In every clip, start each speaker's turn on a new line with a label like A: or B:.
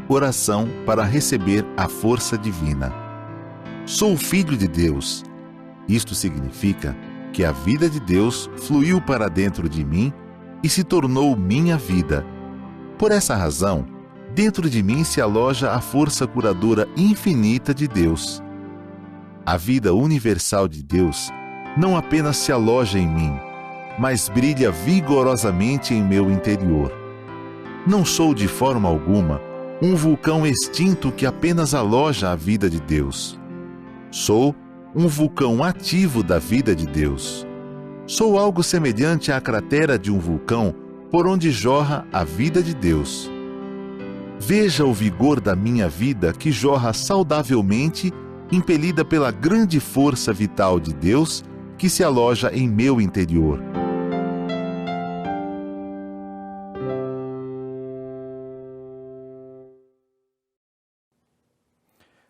A: Oração para receber a força divina. Sou filho de Deus. Isto significa que a vida de Deus fluiu para dentro de mim e se tornou minha vida. Por essa razão, dentro de mim se aloja a força curadora infinita de Deus. A vida universal de Deus não apenas se aloja em mim, mas brilha vigorosamente em meu interior. Não sou de forma alguma um vulcão extinto que apenas aloja a vida de Deus. Sou um vulcão ativo da vida de Deus. Sou algo semelhante à cratera de um vulcão por onde jorra a vida de Deus. Veja o vigor da minha vida que jorra saudavelmente, impelida pela grande força vital de Deus que se aloja em meu interior.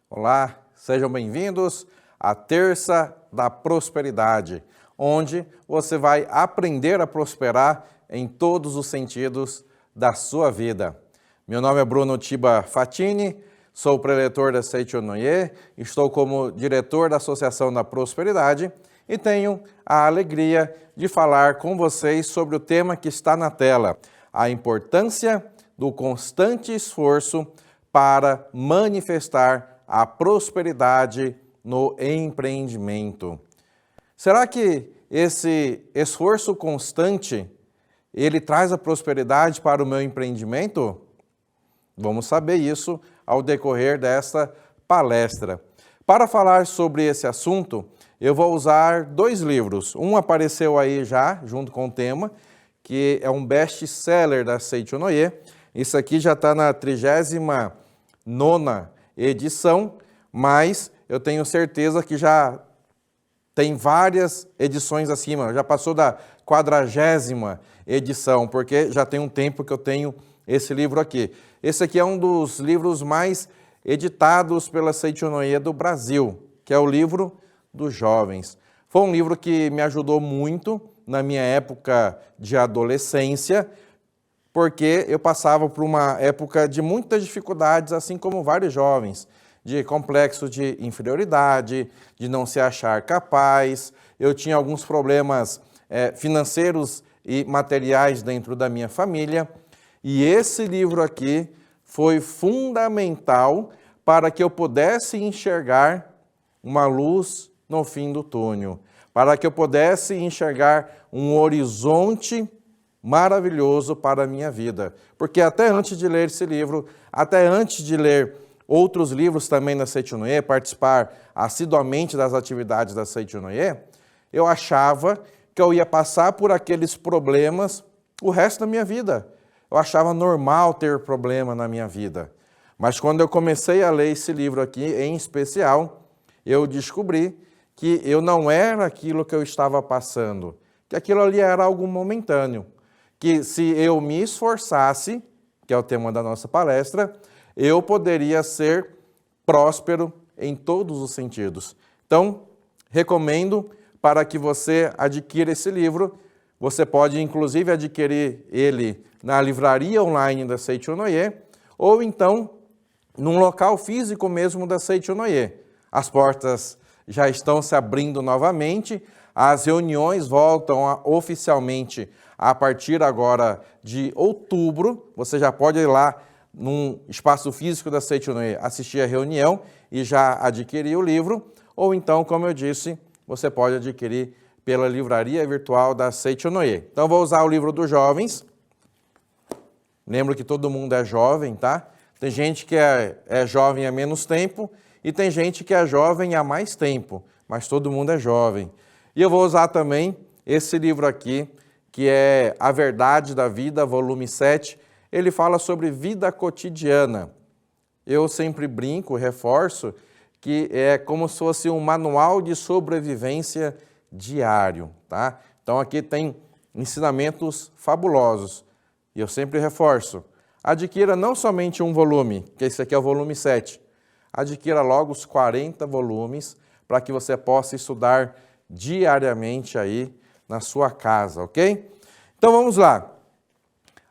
B: Olá, sejam bem-vindos à Terça da Prosperidade, onde você vai aprender a prosperar em todos os sentidos da sua vida. Meu nome é Bruno Tiba Fatini, sou preletor da Seichonoye, estou como diretor da Associação da Prosperidade e tenho a alegria de falar com vocês sobre o tema que está na tela, a importância do constante esforço para manifestar a prosperidade no empreendimento. Será que esse esforço constante, ele traz a prosperidade para o meu empreendimento? Vamos saber isso ao decorrer desta palestra. Para falar sobre esse assunto, eu vou usar dois livros. Um apareceu aí já, junto com o tema, que é um best-seller da Seichonoye. Isso aqui já está na 39ª edição, mas eu tenho certeza que já tem várias edições acima, já passou da 40ª edição, porque já tem um tempo que eu tenho esse livro aqui. Esse aqui é um dos livros mais editados pela Seichonoye do Brasil, que é o livro dos jovens. Foi um livro que me ajudou muito na minha época de adolescência, porque eu passava por uma época de muitas dificuldades, assim como vários jovens, de complexo de inferioridade, de não se achar capaz. Eu tinha alguns problemas financeiros e materiais dentro da minha família, e esse livro aqui foi fundamental para que eu pudesse enxergar uma luz no fim do túnel, para que eu pudesse enxergar um horizonte maravilhoso para a minha vida. Porque até antes de ler esse livro, até antes de ler outros livros também da Seichonoye, participar assiduamente das atividades da Seichonoye, eu achava que eu ia passar por aqueles problemas o resto da minha vida. Eu achava normal ter problema na minha vida. Mas quando eu comecei a ler esse livro aqui, em especial, eu descobri que eu não era aquilo que eu estava passando, que aquilo ali era algo momentâneo, que se eu me esforçasse, que é o tema da nossa palestra, eu poderia ser próspero em todos os sentidos. Então, recomendo para que você adquira esse livro. Você pode, inclusive, adquirir ele na livraria online da Seichonoye ou, então, num local físico mesmo da Seichonoye. As portas já estão se abrindo novamente, as reuniões voltam oficialmente a partir agora de outubro. Você já pode ir lá num espaço físico da Seichonoye assistir a reunião e já adquirir o livro, ou então, como eu disse, você pode adquirir pela livraria virtual da Seichonoye. Então, vou usar o livro dos jovens. Lembro que todo mundo é jovem, tá? Tem gente que é jovem há menos tempo e tem gente que é jovem há mais tempo, mas todo mundo é jovem. E eu vou usar também esse livro aqui, que é A Verdade da Vida, volume 7. Ele fala sobre vida cotidiana. Eu sempre brinco, reforço, que é como se fosse um manual de sobrevivência diário, tá? Então aqui tem ensinamentos fabulosos. E eu sempre reforço, adquira não somente um volume, que esse aqui é o volume 7, adquira logo os 40 volumes para que você possa estudar diariamente aí na sua casa, ok? Então vamos lá.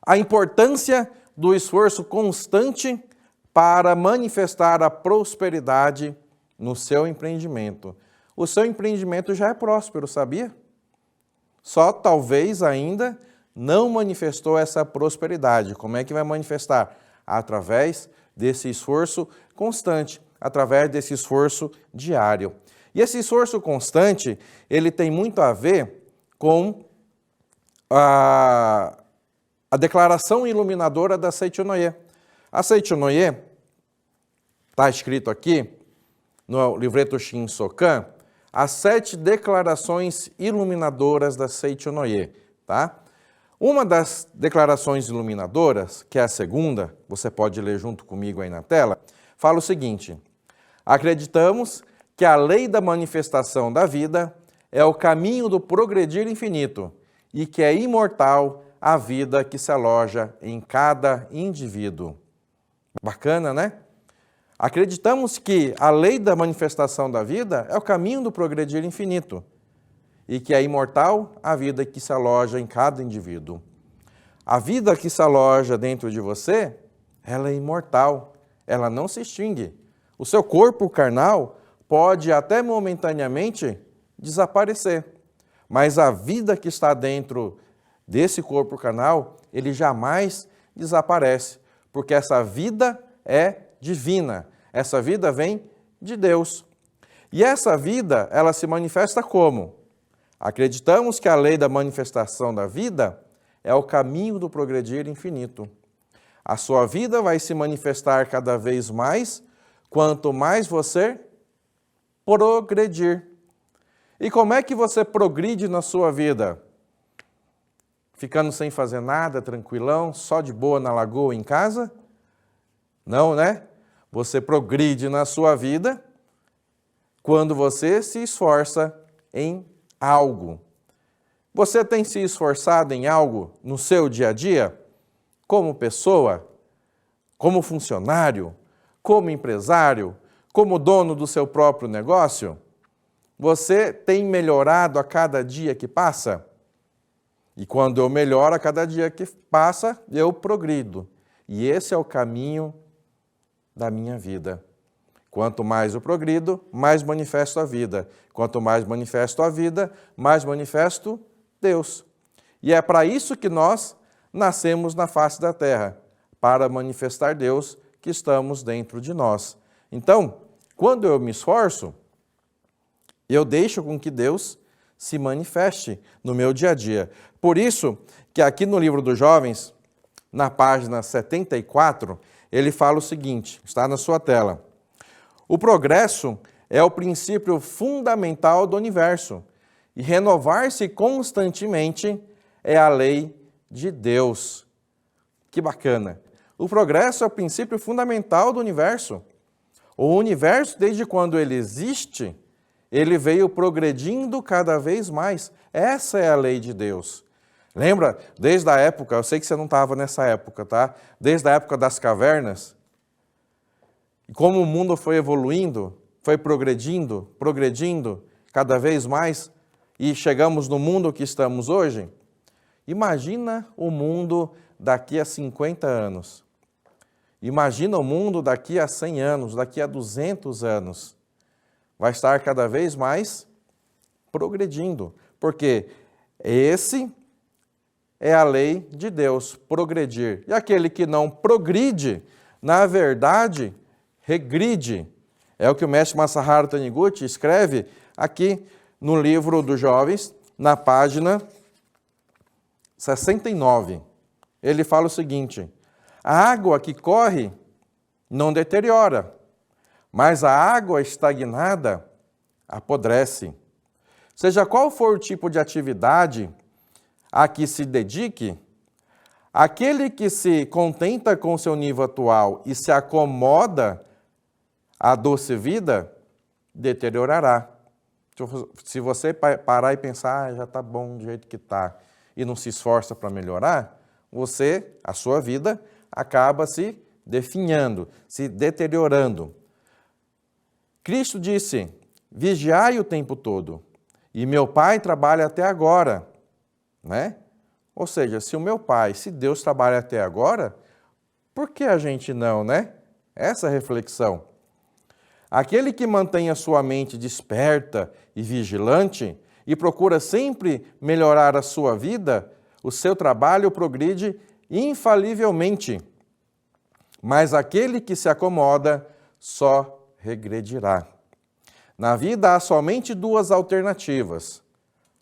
B: A importância do esforço constante para manifestar a prosperidade no seu empreendimento. O seu empreendimento já é próspero, sabia? Só talvez ainda não manifestou essa prosperidade. Como é que vai manifestar? Através desse esforço constante, através desse esforço diário. E esse esforço constante, ele tem muito a ver com a declaração iluminadora da Seichonoye. A Seichonoye, está escrito aqui no livreto Shinsokan, as 7 declarações iluminadoras da Seichonoye, tá? Uma das declarações iluminadoras, que é a segunda, você pode ler junto comigo aí na tela, fala o seguinte: acreditamos que a lei da manifestação da vida é o caminho do progredir infinito e que é imortal a vida que se aloja em cada indivíduo. Bacana, né? Acreditamos que a lei da manifestação da vida é o caminho do progredir infinito e que é imortal a vida que se aloja em cada indivíduo. A vida que se aloja dentro de você, ela é imortal, ela não se extingue. O seu corpo carnal pode até momentaneamente desaparecer, mas a vida que está dentro desse corpo carnal, ele jamais desaparece, porque essa vida é divina, essa vida vem de Deus. E essa vida, ela se manifesta como? Acreditamos que a lei da manifestação da vida é o caminho do progredir infinito. A sua vida vai se manifestar cada vez mais, quanto mais você progredir. E como é que você progride na sua vida? Ficando sem fazer nada, tranquilão, só de boa na lagoa em casa? Não, né? Você progride na sua vida quando você se esforça em algo. Você tem se esforçado em algo no seu dia a dia? Como pessoa, como funcionário, como empresário, como dono do seu próprio negócio? Você tem melhorado a cada dia que passa? E quando eu melhoro a cada dia que passa, eu progrido. E esse é o caminho da minha vida. Quanto mais eu progrido, mais manifesto a vida. Quanto mais manifesto a vida, mais manifesto Deus. E é para isso que nós nascemos na face da terra, para manifestar Deus que estamos dentro de nós. Então, quando eu me esforço, eu deixo com que Deus se manifeste no meu dia a dia. Por isso que aqui no livro dos jovens, na página 74, ele fala o seguinte, está na sua tela: o progresso é o princípio fundamental do universo e renovar-se constantemente é a lei de Deus. Que bacana! O progresso é o princípio fundamental do universo. O universo, desde quando ele existe, ele veio progredindo cada vez mais. Essa é a lei de Deus. Lembra, desde a época, eu sei que você não estava nessa época, tá? Desde a época das cavernas, como o mundo foi evoluindo, foi progredindo cada vez mais, e chegamos no mundo que estamos hoje. Imagina o mundo daqui a 50 anos. Imagina o mundo daqui a 100 anos, daqui a 200 anos. Vai estar cada vez mais progredindo, porque esse é a lei de Deus, progredir. E aquele que não progride, na verdade, regride. É o que o mestre Masaharu Taniguchi escreve aqui no livro dos jovens, na página 69. Ele fala o seguinte: a água que corre não deteriora, mas a água estagnada apodrece. Seja qual for o tipo de atividade a que se dedique, aquele que se contenta com seu nível atual e se acomoda à doce vida, deteriorará. Se você parar e pensar, já está bom do jeito que está, e não se esforça para melhorar, a sua vida acaba se definhando, se deteriorando. Cristo disse: vigiai o tempo todo, e meu Pai trabalha até agora, né? Ou seja, se o meu Pai, se Deus trabalha até agora, por que a gente não, né? essa reflexão. Aquele que mantém a sua mente desperta e vigilante e procura sempre melhorar a sua vida, o seu trabalho progride infalivelmente. Mas aquele que se acomoda só regredirá. Na vida há somente duas alternativas.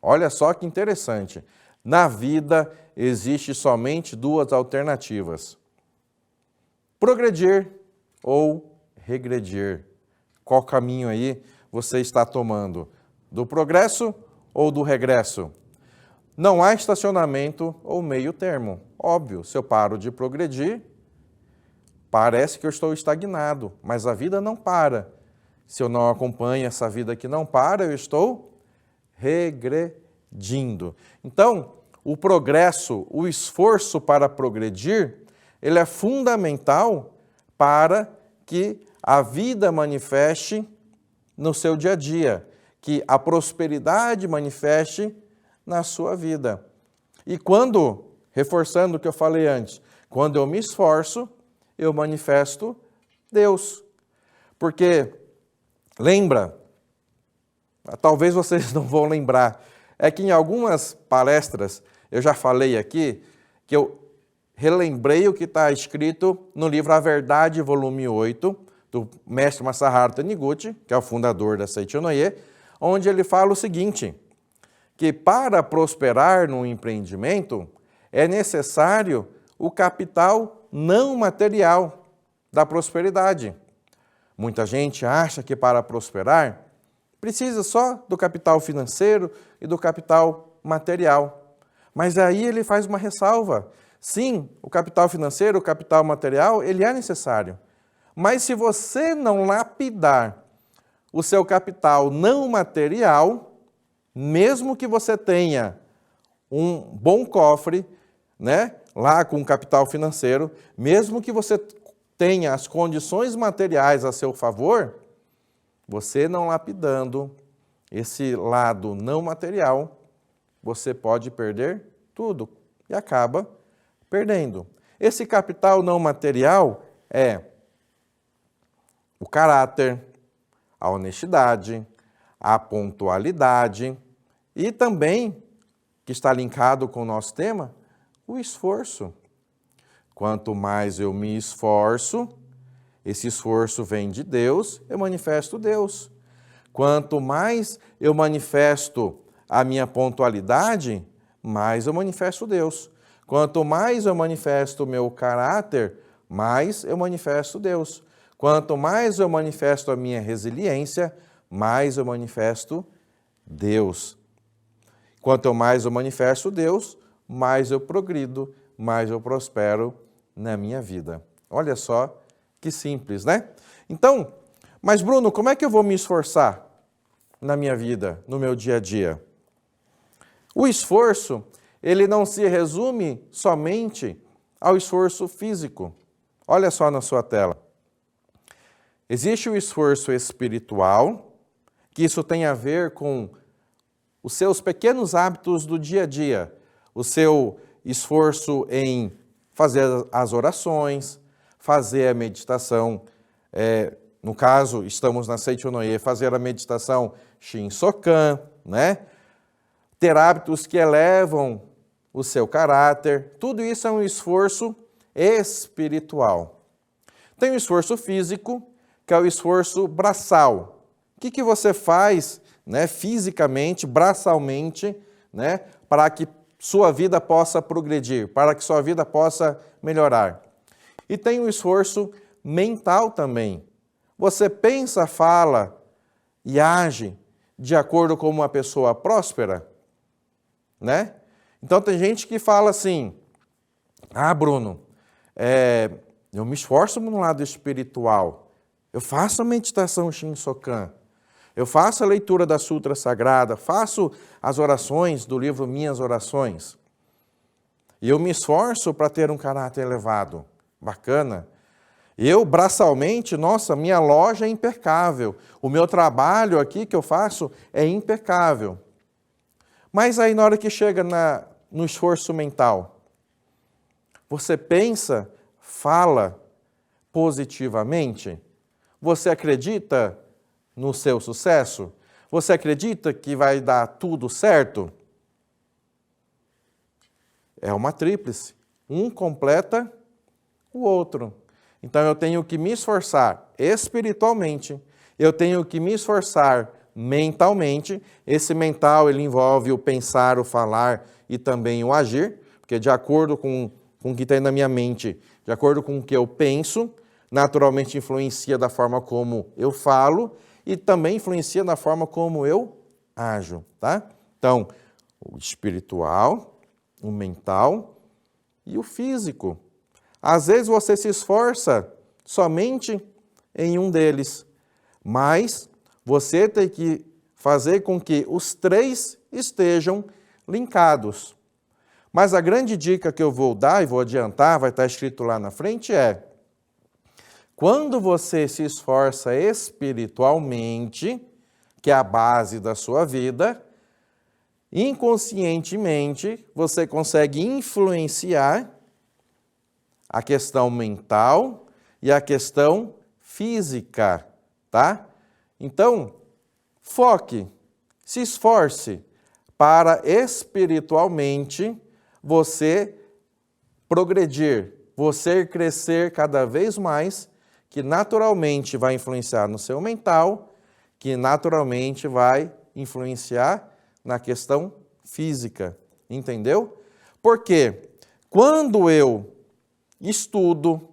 B: Olha só que interessante. Na vida existe somente duas alternativas: progredir ou regredir. Qual caminho aí você está tomando? Do progresso ou do regresso? Não há estacionamento ou meio termo. Óbvio, se eu paro de progredir, parece que eu estou estagnado, mas a vida não para. Se eu não acompanho essa vida que não para, eu estou regredindo. Então, o progresso, o esforço para progredir, ele é fundamental para que a vida manifeste no seu dia a dia, que a prosperidade manifeste na sua vida. E quando, reforçando o que eu falei antes, quando eu me esforço, eu manifesto Deus. Porque, lembra, talvez vocês não vão lembrar, é que em algumas palestras eu já falei aqui que eu relembrei o que está escrito no livro A Verdade, volume 8, do mestre Masaharu Taniguchi, que é o fundador da Seichonoye, onde ele fala o seguinte, que para prosperar no empreendimento é necessário o capital não material da prosperidade. Muita gente acha que para prosperar precisa só do capital financeiro e do capital material. Mas aí ele faz uma ressalva. Sim, o capital financeiro, o capital material, ele é necessário. Mas se você não lapidar o seu capital não material, mesmo que você tenha um bom cofre, né, lá com capital financeiro, mesmo que você tenha as condições materiais a seu favor, você não lapidando esse lado não material, você pode perder tudo e acaba perdendo. Esse capital não material é o caráter, a honestidade, a pontualidade e também, que está linkado com o nosso tema, o esforço. Quanto mais eu me esforço, esse esforço vem de Deus, eu manifesto Deus. Quanto mais eu manifesto a minha pontualidade, mais eu manifesto Deus. Quanto mais eu manifesto o meu caráter, mais eu manifesto Deus. Quanto mais eu manifesto a minha resiliência, mais eu manifesto Deus. Quanto mais eu manifesto Deus, mais eu progrido, mais eu prospero na minha vida. Olha só que simples, né? Então, mas Bruno, como é que eu vou me esforçar na minha vida, no meu dia a dia? O esforço, ele não se resume somente ao esforço físico. Olha só na sua tela. Existe o esforço espiritual, que isso tem a ver com os seus pequenos hábitos do dia a dia, o seu esforço em fazer as orações, fazer a meditação, no caso, estamos na Seichonoye, fazer a meditação Shinsokan, né? Ter hábitos que elevam o seu caráter, tudo isso é um esforço espiritual. Tem o esforço físico, que é o esforço braçal. O que você faz, né, fisicamente, braçalmente, né, para que sua vida possa progredir, para que sua vida possa melhorar? E tem o esforço mental também. Você pensa, fala e age de acordo com uma pessoa próspera, né? Então tem gente que fala assim, Bruno, eu me esforço no lado espiritual, eu faço a meditação Shinsokan, eu faço a leitura da Sutra Sagrada, faço as orações do livro Minhas Orações, e eu me esforço para ter um caráter elevado, bacana. Eu, braçalmente, nossa, minha loja é impecável, o meu trabalho aqui que eu faço é impecável. Mas aí na hora que chega no esforço mental, você pensa, fala, positivamente? Você acredita no seu sucesso? Você acredita que vai dar tudo certo? É uma tríplice. Um completa o outro. Então eu tenho que me esforçar espiritualmente, eu tenho que me esforçar mentalmente. Esse mental, ele envolve o pensar, o falar e também o agir, porque de acordo com o que tem na minha mente, de acordo com o que eu penso, naturalmente influencia da forma como eu falo e também influencia na forma como eu ajo, tá? Então, o espiritual, o mental e o físico. Às vezes você se esforça somente em um deles, mas você tem que fazer com que os três estejam linkados. Mas a grande dica que eu vou dar e vou adiantar, vai estar escrito lá na frente, é: quando você se esforça espiritualmente, que é a base da sua vida, inconscientemente você consegue influenciar a questão mental e a questão física, tá? Então, foque, se esforce para espiritualmente você progredir, você crescer cada vez mais, que naturalmente vai influenciar no seu mental, que naturalmente vai influenciar na questão física, entendeu? Porque quando eu estudo,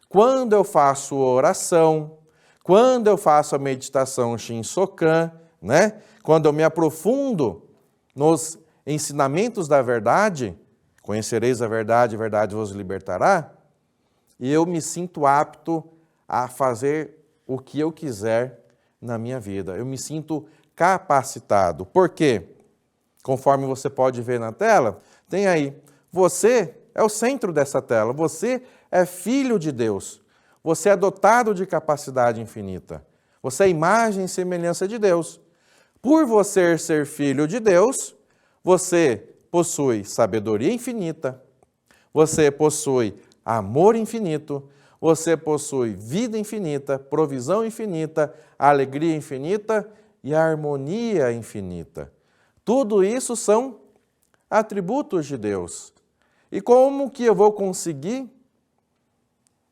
B: quando eu faço oração, quando eu faço a meditação Shinsokan, né? Quando eu me aprofundo nos ensinamentos da verdade, conhecereis a verdade vos libertará, e eu me sinto apto a fazer o que eu quiser na minha vida. Eu me sinto capacitado. Por quê? Conforme você pode ver na tela, tem aí, você é o centro dessa tela, você é filho de Deus, você é dotado de capacidade infinita, você é imagem e semelhança de Deus. Por você ser filho de Deus, você possui sabedoria infinita, você possui amor infinito, você possui vida infinita, provisão infinita, alegria infinita e harmonia infinita. Tudo isso são atributos de Deus. E como que eu vou conseguir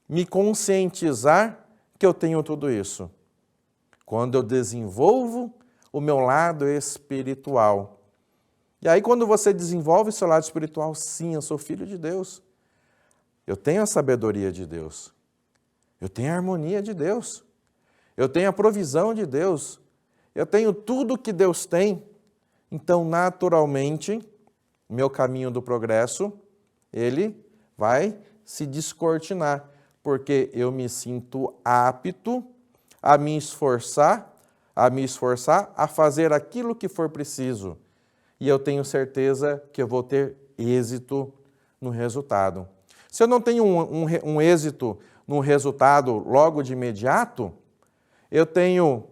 B: me conscientizar que eu tenho tudo isso? Quando eu desenvolvo o meu lado espiritual. E aí quando você desenvolve o seu lado espiritual, sim, eu sou filho de Deus. Eu tenho a sabedoria de Deus. Eu tenho a harmonia de Deus. Eu tenho a provisão de Deus. Eu tenho tudo que Deus tem. Então, naturalmente, o meu caminho do progresso, ele vai se descortinar, porque eu me sinto apto a me esforçar a fazer aquilo que for preciso. E eu tenho certeza que eu vou ter êxito no resultado. Se eu não tenho um êxito no resultado logo de imediato, eu tenho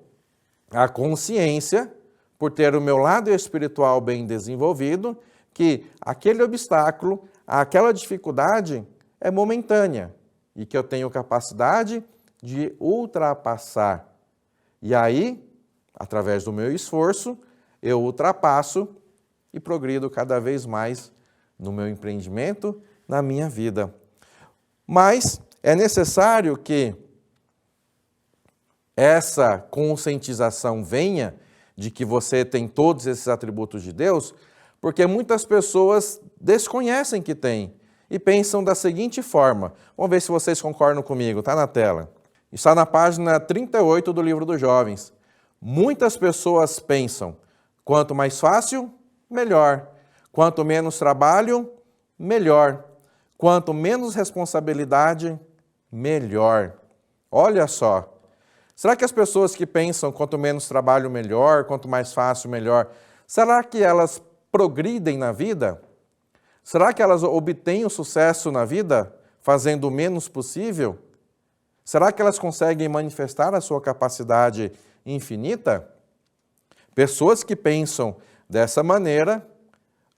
B: a consciência, por ter o meu lado espiritual bem desenvolvido, que aquele obstáculo, aquela dificuldade é momentânea e que eu tenho capacidade de ultrapassar. E aí, através do meu esforço, eu ultrapasso e progrido cada vez mais no meu empreendimento, na minha vida. Mas é necessário que essa conscientização venha de que você tem todos esses atributos de Deus, porque muitas pessoas desconhecem que tem e pensam da seguinte forma. Vamos ver se vocês concordam comigo, está na tela. Está na página 38 do Livro dos Jovens. Muitas pessoas pensam, quanto mais fácil, melhor. Quanto menos trabalho, melhor. Quanto menos responsabilidade, melhor. Olha só. Será que as pessoas que pensam quanto menos trabalho, melhor, quanto mais fácil, melhor, será que elas progridem na vida? Será que elas obtêm o sucesso na vida fazendo o menos possível? Será que elas conseguem manifestar a sua capacidade infinita? Pessoas que pensam dessa maneira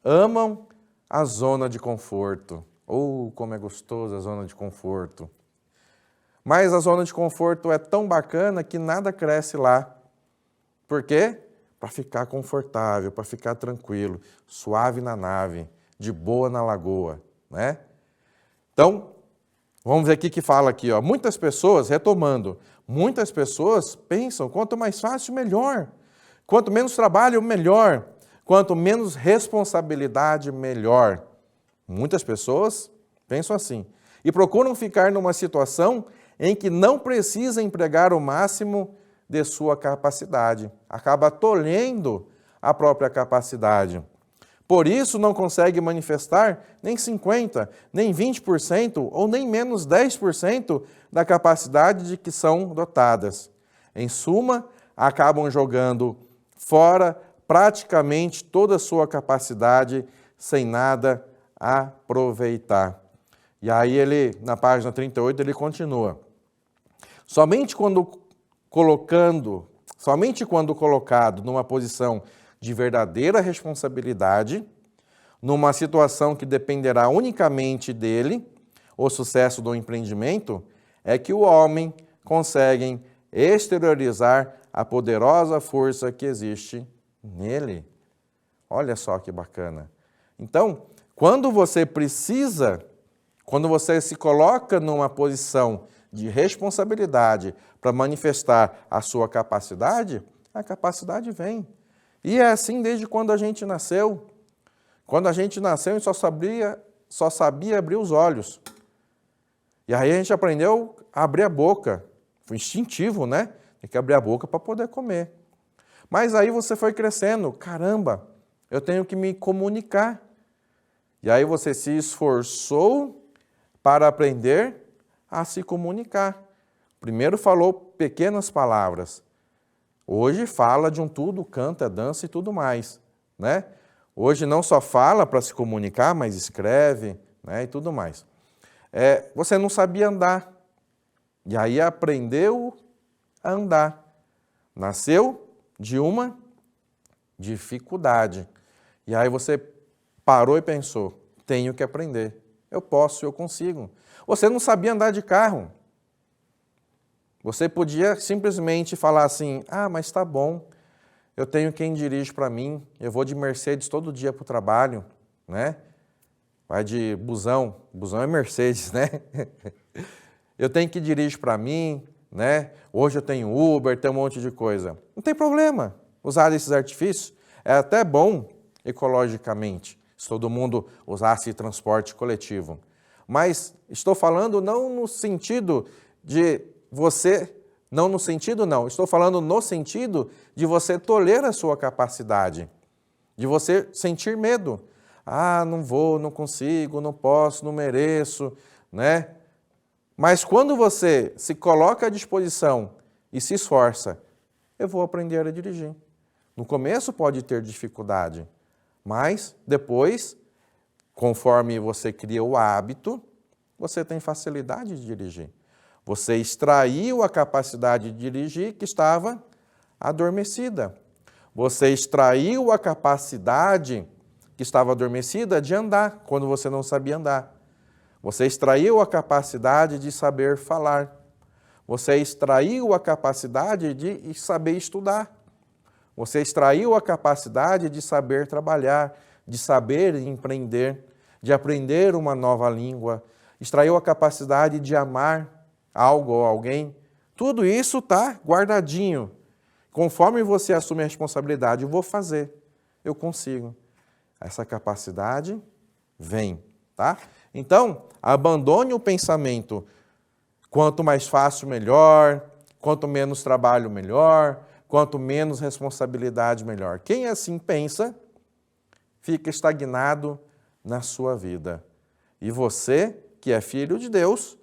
B: amam a zona de conforto. Como é gostosa a zona de conforto. Mas a zona de conforto é tão bacana que nada cresce lá. Por quê? Para ficar confortável, para ficar tranquilo, suave na nave, de boa na lagoa, né? Então, vamos ver aqui que fala aqui, ó. Muitas pessoas, retomando, muitas pessoas pensam, quanto mais fácil, melhor. Quanto menos trabalho, melhor. Quanto menos responsabilidade, melhor. Muitas pessoas pensam assim. E procuram ficar numa situação em que não precisa empregar o máximo de sua capacidade. Acaba tolhendo a própria capacidade. Por isso não consegue manifestar nem 50%, nem 20% ou nem menos 10% da capacidade de que são dotadas. Em suma, acabam jogando fora praticamente toda a sua capacidade sem nada aproveitar. E aí ele, na página 38, ele continua. Somente quando colocado numa posição de verdadeira responsabilidade, numa situação que dependerá unicamente dele, o sucesso do empreendimento, é que o homem consegue exteriorizar a poderosa força que existe nele. Olha só que bacana. Então, quando você se coloca numa posição de responsabilidade para manifestar a sua capacidade, a capacidade vem. E é assim desde quando a gente nasceu. Quando a gente nasceu, a gente só sabia abrir os olhos. E aí a gente aprendeu a abrir a boca. Foi instintivo, né? Tem que abrir a boca para poder comer. Mas aí você foi crescendo. Caramba, eu tenho que me comunicar. E aí você se esforçou para aprender a se comunicar. Primeiro falou pequenas palavras. Hoje fala de um tudo, canta, dança e tudo mais, né? Hoje não só fala para se comunicar, mas escreve, né, e tudo mais. Você não sabia andar, e aí aprendeu a andar. Nasceu de uma dificuldade. E aí você parou e pensou, tenho que aprender. Eu posso, eu consigo. Você não sabia andar de carro. Você podia simplesmente falar assim, mas tá bom, eu tenho quem dirige para mim, eu vou de Mercedes todo dia para o trabalho, né? Vai de busão é Mercedes, né? Eu tenho que dirigir para mim, né? Hoje eu tenho Uber, tem um monte de coisa. Não tem problema usar esses artifícios, é até bom ecologicamente, se todo mundo usasse transporte coletivo. Mas estou falando não no sentido de você, estou falando no sentido de você tolher a sua capacidade, de você sentir medo. Não vou, não consigo, não posso, não mereço, né? Mas quando você se coloca à disposição e se esforça, eu vou aprender a dirigir. No começo pode ter dificuldade, mas depois, conforme você cria o hábito, você tem facilidade de dirigir. Você extraiu a capacidade de dirigir que estava adormecida. Você extraiu a capacidade que estava adormecida de andar, quando você não sabia andar. Você extraiu a capacidade de saber falar. Você extraiu a capacidade de saber estudar. Você extraiu a capacidade de saber trabalhar, de saber empreender, de aprender uma nova língua. Extraiu a capacidade de amar algo ou alguém. Tudo isso está guardadinho. Conforme você assume a responsabilidade, eu vou fazer, eu consigo. Essa capacidade vem, tá? Então, abandone o pensamento, quanto mais fácil, melhor, quanto menos trabalho, melhor, quanto menos responsabilidade, melhor. Quem assim pensa, fica estagnado na sua vida. E você, que é filho de Deus,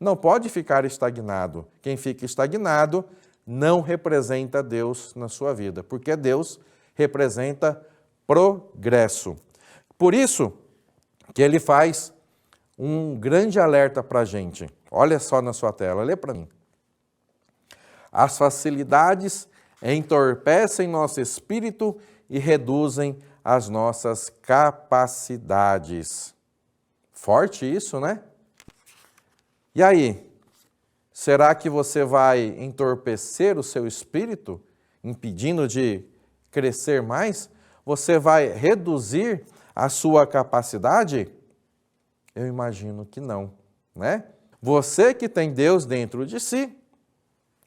B: não pode ficar estagnado. Quem fica estagnado não representa Deus na sua vida, porque Deus representa progresso. Por isso que ele faz um grande alerta para a gente. Olha só na sua tela, lê para mim. As facilidades entorpecem nosso espírito e reduzem as nossas capacidades. Forte isso, né? E aí? Será que você vai entorpecer o seu espírito, impedindo de crescer mais? Você vai reduzir a sua capacidade? Eu imagino que não, né? Você que tem Deus dentro de si,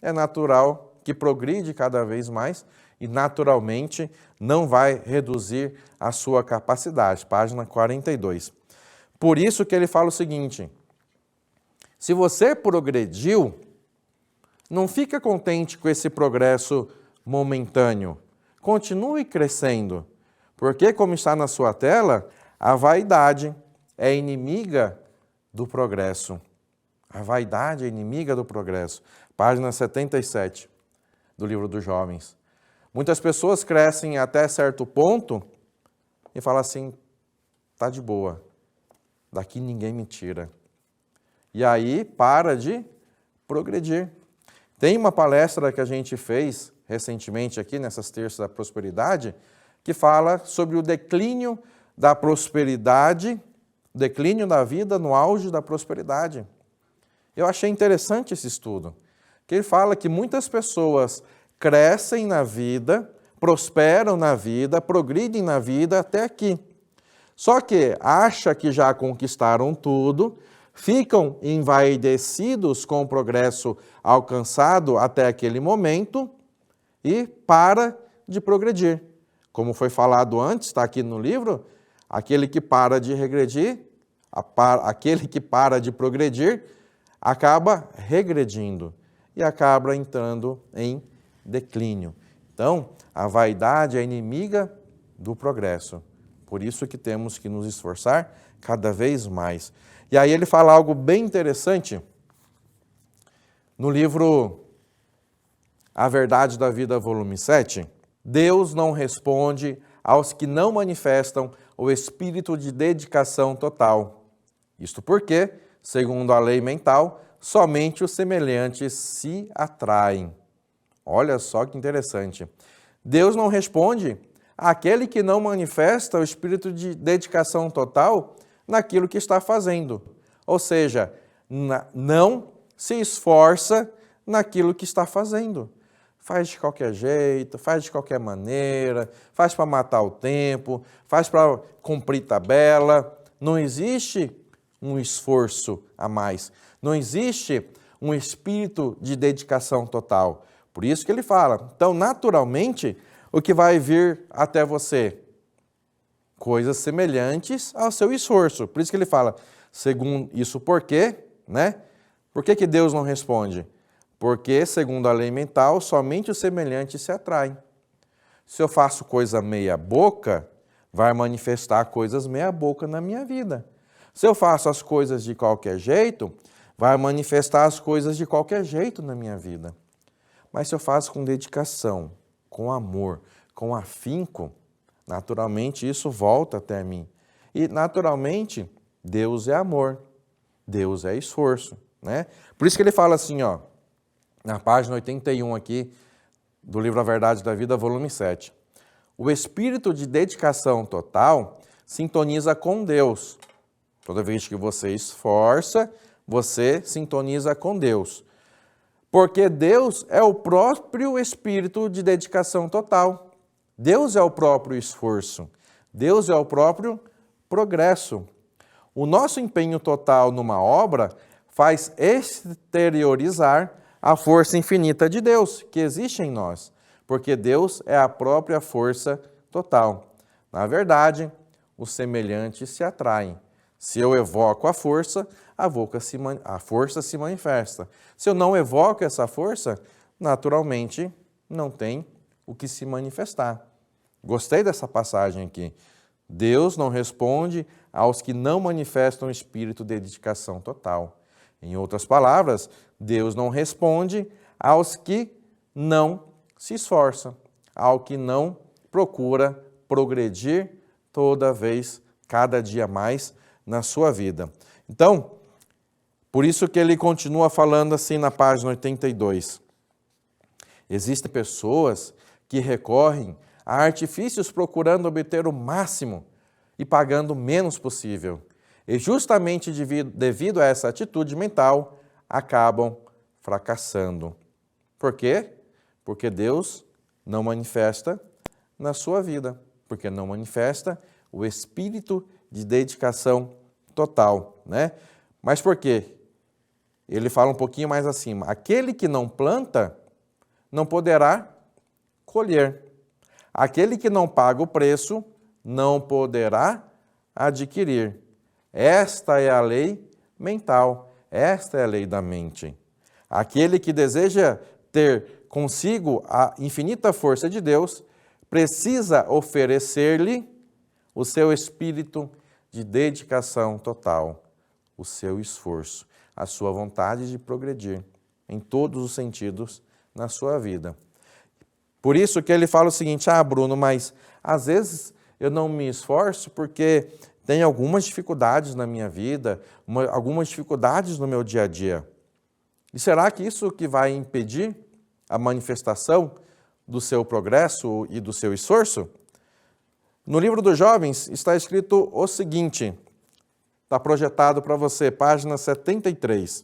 B: é natural que progride cada vez mais e naturalmente não vai reduzir a sua capacidade. Página 42. Por isso que ele fala o seguinte: se você progrediu, não fica contente com esse progresso momentâneo. Continue crescendo, porque, como está na sua tela, a vaidade é inimiga do progresso. A vaidade é inimiga do progresso. Página 77 do livro dos jovens. Muitas pessoas crescem até certo ponto e falam assim, tá de boa, daqui ninguém me tira. E aí para de progredir. Tem uma palestra que a gente fez recentemente aqui, nessas terças da prosperidade, que fala sobre o declínio da prosperidade, declínio da vida no auge da prosperidade. Eu achei interessante esse estudo, que ele fala que muitas pessoas crescem na vida, prosperam na vida, progridem na vida até aqui. Só que acha que já conquistaram tudo, ficam envaidecidos com o progresso alcançado até aquele momento e para de progredir. Como foi falado antes, está aqui no livro, aquele que para de regredir, aquele que para de progredir, acaba regredindo e acaba entrando em declínio. Então, a vaidade é inimiga do progresso. Por isso que temos que nos esforçar cada vez mais. E aí ele fala algo bem interessante no livro A Verdade da Vida, volume 7. Deus não responde aos que não manifestam o espírito de dedicação total. Isto porque, segundo a lei mental, somente os semelhantes se atraem. Olha só que interessante. Deus não responde àquele que não manifesta o espírito de dedicação total naquilo que está fazendo. Ou seja, não se esforça naquilo que está fazendo. Faz de qualquer jeito, faz de qualquer maneira, faz para matar o tempo, faz para cumprir tabela. Não existe um esforço a mais. Não existe um espírito de dedicação total. Por isso que ele fala. Então, naturalmente, o que vai vir até você? Coisas semelhantes ao seu esforço. Por isso que ele fala, segundo isso, por quê? Né? Por que Deus não responde? Porque, segundo a lei mental, somente os semelhantes se atraem. Se eu faço coisa meia boca, vai manifestar coisas meia boca na minha vida. Se eu faço as coisas de qualquer jeito, vai manifestar as coisas de qualquer jeito na minha vida. Mas se eu faço com dedicação, com amor, com afinco, naturalmente isso volta até mim. E naturalmente, Deus é amor, Deus é esforço, né? Por isso que ele fala assim, ó, na página 81 aqui, do livro A Verdade da Vida, volume 7. O espírito de dedicação total sintoniza com Deus. Toda vez que você esforça, você sintoniza com Deus. Porque Deus é o próprio espírito de dedicação total. Deus é o próprio esforço. Deus é o próprio progresso. O nosso empenho total numa obra faz exteriorizar a força infinita de Deus que existe em nós, porque Deus é a própria força total. Na verdade, os semelhantes se atraem. Se eu evoco a força se manifesta. Se eu não evoco essa força, naturalmente não tem o que se manifestar. Gostei dessa passagem aqui. Deus não responde aos que não manifestam o espírito de dedicação total. Em outras palavras, Deus não responde aos que não se esforçam, ao que não procura progredir toda vez, cada dia mais na sua vida. Então, por isso que ele continua falando assim na página 82. Existem pessoas que recorrem a artifícios procurando obter o máximo e pagando o menos possível. E justamente devido a essa atitude mental, acabam fracassando. Por quê? Porque Deus não manifesta na sua vida, porque não manifesta o espírito de dedicação total, né? Mas por quê? Ele fala um pouquinho mais acima. Aquele que não planta, não poderá colher. Aquele que não paga o preço, não poderá adquirir. Esta é a lei mental, esta é a lei da mente. Aquele que deseja ter consigo a infinita força de Deus, precisa oferecer-lhe o seu espírito de dedicação total, o seu esforço, a sua vontade de progredir em todos os sentidos na sua vida. Por isso que ele fala o seguinte: Bruno, mas às vezes eu não me esforço porque tem algumas dificuldades na minha vida, algumas dificuldades no meu dia a dia. E será que isso que vai impedir a manifestação do seu progresso e do seu esforço? No livro dos jovens está escrito o seguinte, está projetado para você, página 73.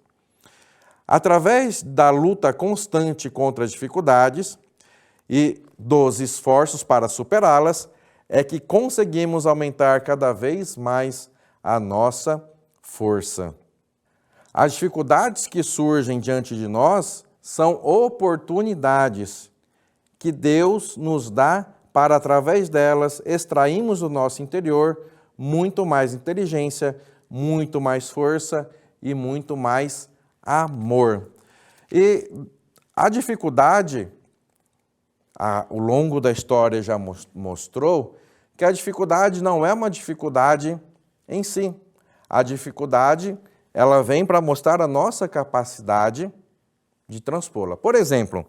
B: Através da luta constante contra as dificuldades e dos esforços para superá-las, é que conseguimos aumentar cada vez mais a nossa força. As dificuldades que surgem diante de nós são oportunidades que Deus nos dá para, através delas, extrairmos do nosso interior muito mais inteligência, muito mais força e muito mais amor. E a dificuldade, ao longo da história já mostrou que a dificuldade não é uma dificuldade em si. A dificuldade, ela vem para mostrar a nossa capacidade de transpô-la. Por exemplo,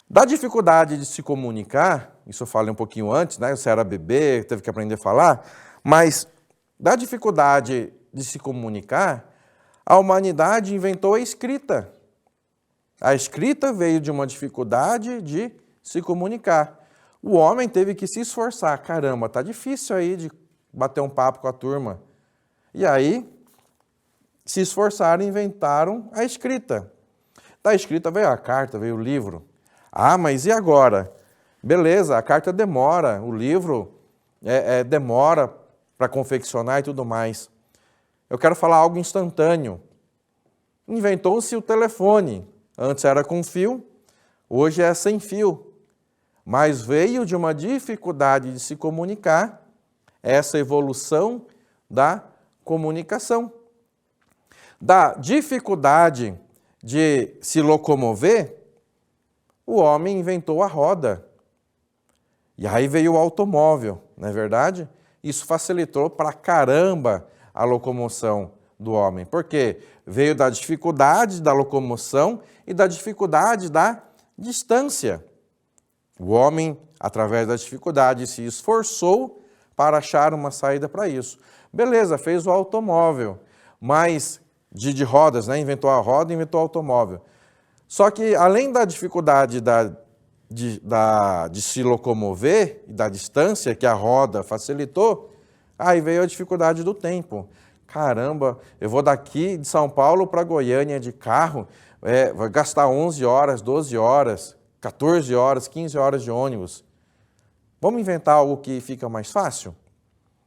B: da dificuldade de se comunicar, isso eu falei um pouquinho antes, né? Você era bebê, teve que aprender a falar, mas da dificuldade de se comunicar, a humanidade inventou a escrita. A escrita veio de uma dificuldade de se comunicar. O homem teve que se esforçar. Caramba, tá difícil aí de bater um papo com a turma. E aí, se esforçaram e inventaram a escrita. Da escrita veio a carta, veio o livro. Mas e agora? Beleza, a carta demora, o livro demora para confeccionar e tudo mais. Eu quero falar algo instantâneo. Inventou-se o telefone. Antes era com fio, hoje é sem fio. Mas veio de uma dificuldade de se comunicar essa evolução da comunicação. Da dificuldade de se locomover, o homem inventou a roda. E aí veio o automóvel, não é verdade? Isso facilitou pra caramba a locomoção do homem. Por quê? Veio da dificuldade da locomoção e da dificuldade da distância. O homem, através da dificuldade, se esforçou para achar uma saída para isso. Beleza, fez o automóvel, mas de rodas, né? Inventou a roda e inventou o automóvel. Só que, além da dificuldade de se locomover e da distância que a roda facilitou, aí veio a dificuldade do tempo. Caramba, eu vou daqui de São Paulo para Goiânia de carro, vai gastar 11 horas, 12 horas, 14 horas, 15 horas de ônibus. Vamos inventar algo que fica mais fácil?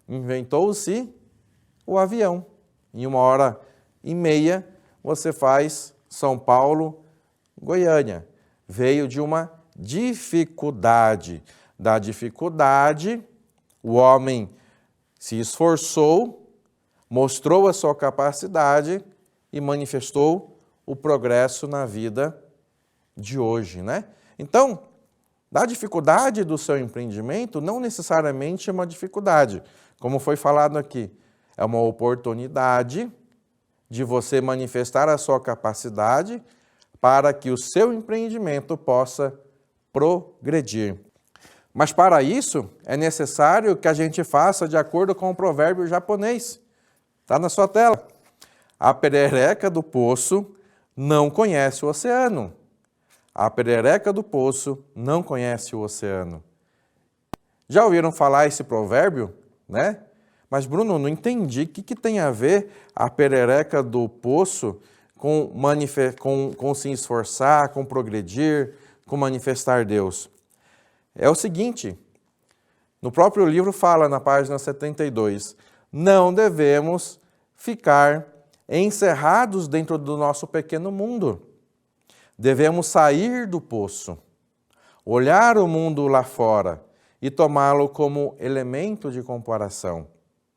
B: Inventou-se o avião. Em 1h30 você faz São Paulo, Goiânia. Veio de uma dificuldade. Da dificuldade, o homem se esforçou, mostrou a sua capacidade e manifestou o progresso na vida de hoje, né? Então, da dificuldade do seu empreendimento, não necessariamente é uma dificuldade, como foi falado aqui. É uma oportunidade de você manifestar a sua capacidade para que o seu empreendimento possa progredir. Mas para isso, é necessário que a gente faça de acordo com o provérbio japonês. Está na sua tela. A perereca do poço não conhece o oceano. A perereca do poço não conhece o oceano. Já ouviram falar esse provérbio, né? Mas, Bruno, não entendi. O que tem a ver a perereca do poço com se esforçar, com progredir, com manifestar Deus? É o seguinte, no próprio livro fala na página 72, não devemos ficar encerrados dentro do nosso pequeno mundo. Devemos sair do poço, olhar o mundo lá fora e tomá-lo como elemento de comparação,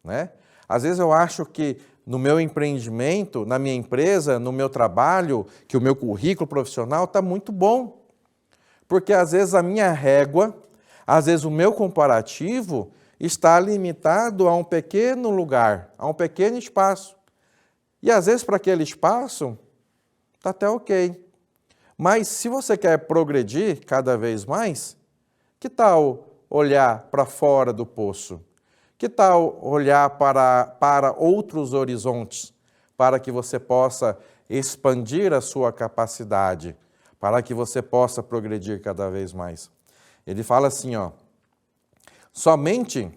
B: né? Às vezes eu acho que no meu empreendimento, na minha empresa, no meu trabalho, que o meu currículo profissional está muito bom. Porque às vezes a minha régua, às vezes o meu comparativo está limitado a um pequeno lugar, a um pequeno espaço. E às vezes para aquele espaço está até ok. Mas se você quer progredir cada vez mais, que tal olhar para fora do poço? Que tal olhar para outros horizontes, para que você possa expandir a sua capacidade, para que você possa progredir cada vez mais? Ele fala assim, ó, somente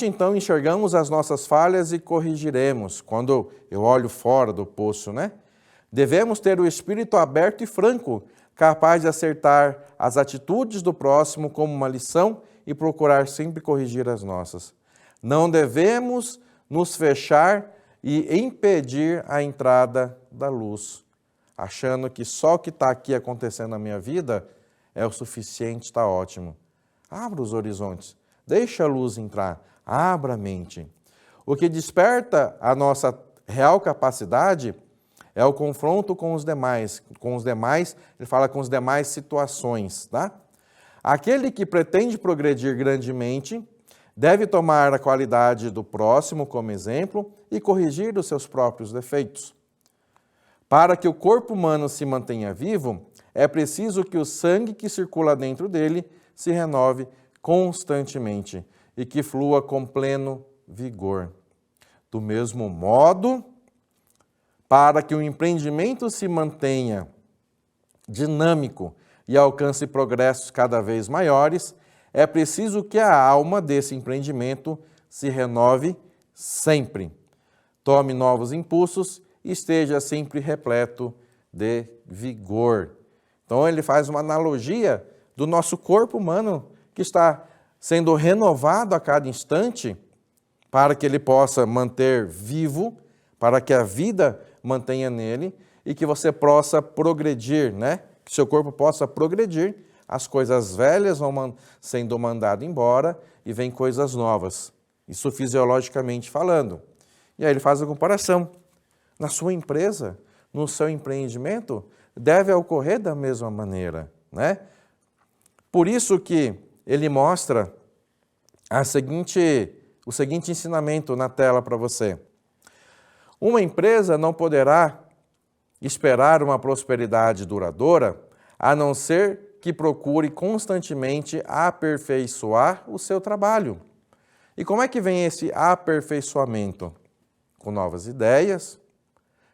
B: então enxergamos as nossas falhas e corrigiremos, quando eu olho fora do poço, né? Devemos ter o espírito aberto e franco, capaz de acertar as atitudes do próximo como uma lição e procurar sempre corrigir as nossas. Não devemos nos fechar e impedir a entrada da luz, achando que só o que está aqui acontecendo na minha vida é o suficiente, está ótimo. Abra os horizontes, deixa a luz entrar, abra a mente. O que desperta a nossa real capacidade é o confronto com os demais, ele fala com as demais situações, tá? Aquele que pretende progredir grandemente deve tomar a qualidade do próximo como exemplo e corrigir os seus próprios defeitos. Para que o corpo humano se mantenha vivo, é preciso que o sangue que circula dentro dele se renove constantemente e que flua com pleno vigor. Do mesmo modo, para que o empreendimento se mantenha dinâmico e alcance progressos cada vez maiores, é preciso que a alma desse empreendimento se renove sempre, tome novos impulsos e esteja sempre repleto de vigor. Então ele faz uma analogia do nosso corpo humano que está sendo renovado a cada instante para que ele possa manter vivo, para que a vida mantenha nele e que você possa progredir, né? Que seu corpo possa progredir, as coisas velhas vão sendo mandadas embora e vem coisas novas, isso fisiologicamente falando. E aí ele faz a comparação. Na sua empresa, no seu empreendimento, deve ocorrer da mesma maneira, né? Por isso que ele mostra o seguinte ensinamento na tela para você. Uma empresa não poderá esperar uma prosperidade duradoura, a não ser que procure constantemente aperfeiçoar o seu trabalho. E como é que vem esse aperfeiçoamento? Com novas ideias,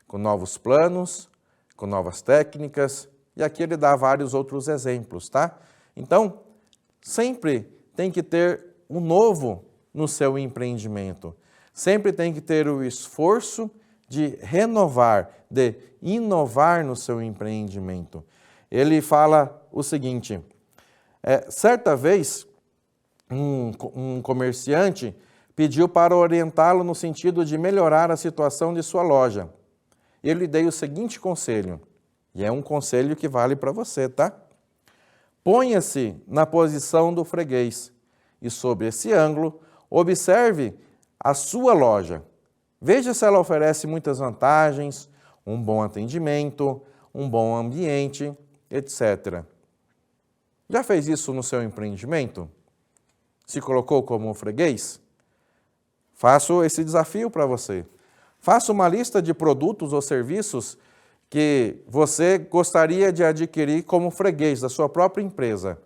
B: com novos planos, com novas técnicas, e aqui ele dá vários outros exemplos, tá? Então, sempre tem que ter um novo no seu empreendimento. Sempre tem que ter o esforço de renovar, de inovar no seu empreendimento. Ele fala o seguinte, certa vez um comerciante pediu para orientá-lo no sentido de melhorar a situação de sua loja. Eu lhe dei o seguinte conselho, e é um conselho que vale para você, tá? Ponha-se na posição do freguês e, sob esse ângulo, observe a sua loja. Veja se ela oferece muitas vantagens, um bom atendimento, um bom ambiente, etc. Já fez isso no seu empreendimento? Se colocou como um freguês? Faço esse desafio para você. Faça uma lista de produtos ou serviços que você gostaria de adquirir como freguês da sua própria empresa.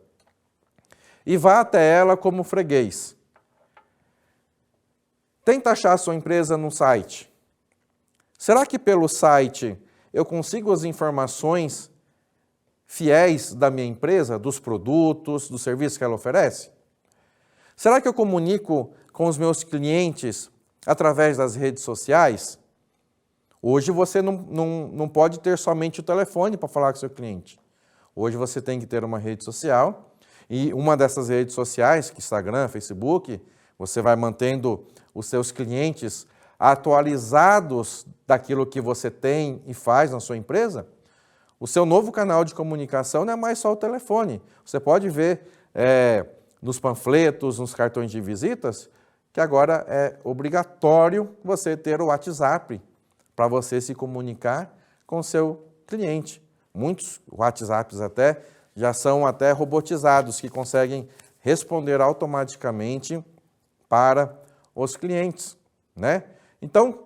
B: E vá até ela como freguês. Tenta achar a sua empresa no site. Será que pelo site eu consigo as informações fiéis da minha empresa, dos produtos, dos serviços que ela oferece? Será que eu comunico com os meus clientes através das redes sociais? Hoje você não pode ter somente o telefone para falar com o seu cliente. Hoje você tem que ter uma rede social, e uma dessas redes sociais, que Instagram, Facebook, você vai mantendo os seus clientes atualizados daquilo que você tem e faz na sua empresa. O seu novo canal de comunicação não é mais só o telefone. Você pode ver nos panfletos, nos cartões de visitas, que agora é obrigatório você ter o WhatsApp para você se comunicar com o seu cliente. Muitos WhatsApps até já são até robotizados, que conseguem responder automaticamente para os clientes, né? Então,